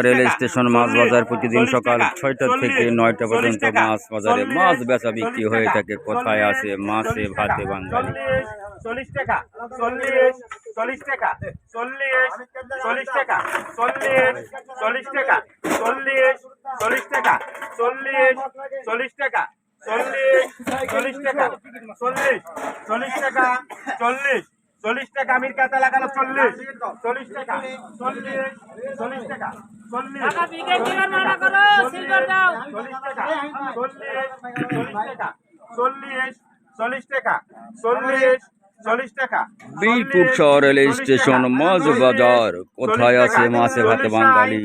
Rail station মাছ বাজার প্রতিদিন সকাল ৬টা থেকে ৯টা পর্যন্ত মাছ বাজারে মাছ বেচা বিক্রি হয়ে থাকে। কোথায় আছে মাছে ভাতে বাঙালি। 40 টাকা 40 টাকা 40 টাকা 40 টাকা 40 টাকা 40 টাকা 40 টাকা 40 টাকা 40 টাকা আমির কাতা লাগানো 40 টাকা 40 টাকা 40 টাকা 40 টাকা বীরপুর শহর রেল স্টেশন মাছ বাজার কোথায় আছে মাছে ভাতে বাঙালি।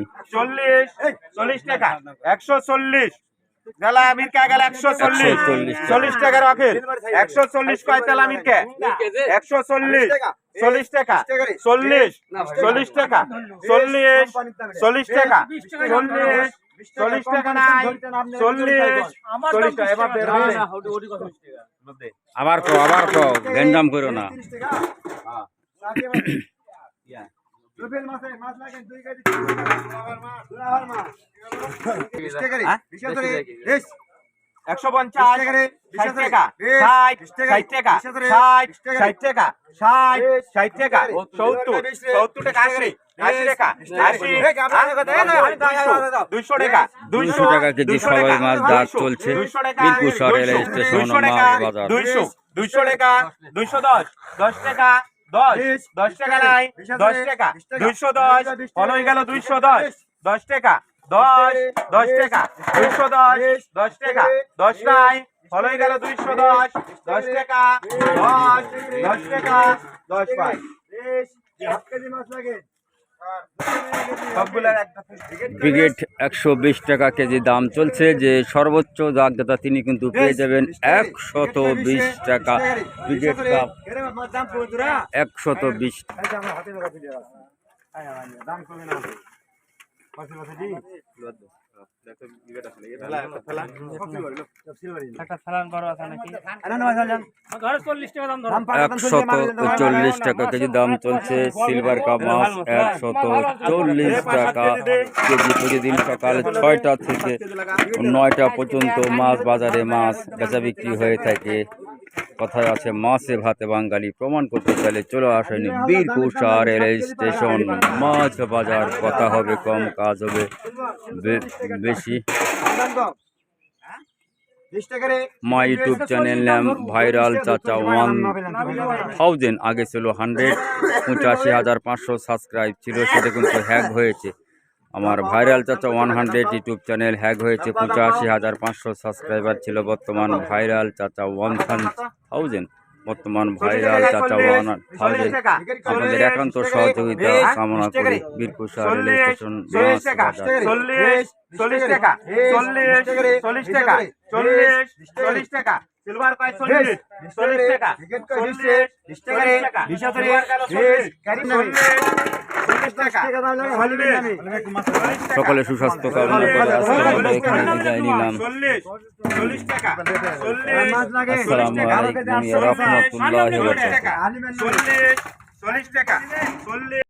40 টাকা 140 গেলা আমির কা গেলা 140 40 টাকা রাখেন 140 কয় তেল আমির কে 140 40 টাকা 40 টাকা 40 টাকা 40 টাকা নাই 40 টাকা এবার বের হবে আবার কো গেঞ্জাম করো না। রুবেল মাছ লাগে 2 কেজি আবার মাছ দুলাভার মাছ 20 টাকা রে 20 টাকা রে 150 60 টাকা 60 টাকা 60 টাকা 60 টাকা 70 টাকা 80 টাকা 200 টাকা 200 টাকা কেজি সবাই মাছ দাগ চলছে বীরপুর শহর রেল স্টেশন মাছ বাজার। 200 টাকা 210 10 টাকা 10 টাকা নাই 10 টাকা 210 হলো গেল 210 10 টাকা 10 টাকা 210 10 টাকা 10 নাই হলো গেল 210 10 টাকা 10 টাকা 10 পাই 1 কেজি মাছ লাগে সবগুলার একটা ব্রিগেড 120 টাকা কেজি দাম চলছে। যে সর্বোচ্চ দাগদাতা তিনি কিন্তু পেয়ে যাবেন 120 টাকা। ব্রিগেড কাপ 120 দাম কমে না পাশে পাশে দি একটা ফেলান বড় আছে নাকি আরে না ভাইজান ঘরে 40 টাকা দাম ধরো 140 টাকা কেজি দাম চলছে সিলভার কাপ মাছ 140 টাকা কেজি। প্রতিদিন সকাল 6টা থেকে 9টা পর্যন্ত মাছ বাজারে মাছ বেচা বিক্রি হয়ে থাকে। কোথায় আছে মাছে ভাতে বাঙালি প্রমাণ করতে চাইলে চলে আসেন বীরপুর শহর রেল স্টেশন মাছ বাজার। কথা হবে কম কাজ হবে বেশি। মাই ইউটিউব চ্যানেল নাম ভাইরাল চাচা 1000 আগে ছিল 185,500 সাবস্ক্রাইব ছিল, সেটা কিন্তু হ্যাক হয়েছে। আমার ভাইরাল চাচা 100 ইউটিউব চ্যানেল হ্যাক হয়েছে। 85,500 সাবস্ক্রাইবার ছিল, বর্তমান ভাইরাল চাচা 1000 বর্তমান ভাইরাল চাচা 1000। আপনাদের একান্ত সহযোগিতা কামনা করি। বীরপুর শহর রেল স্টেশন মাছ বাজার। 40 টাকা 40 টাকা 40 টাকা সিলভার কয় 40 টাকা 40 টাকা 20 টাকা সকলে সুস্বাস্থ্য কামনা করে আজকে আমরা এখানে বিদায় নিলাম। 40 টাকা আসসালামু আলাইকুম ওয়া রাহমাতুল্লাহি ওয়া বারাকাতুহু। 40 টাকা 40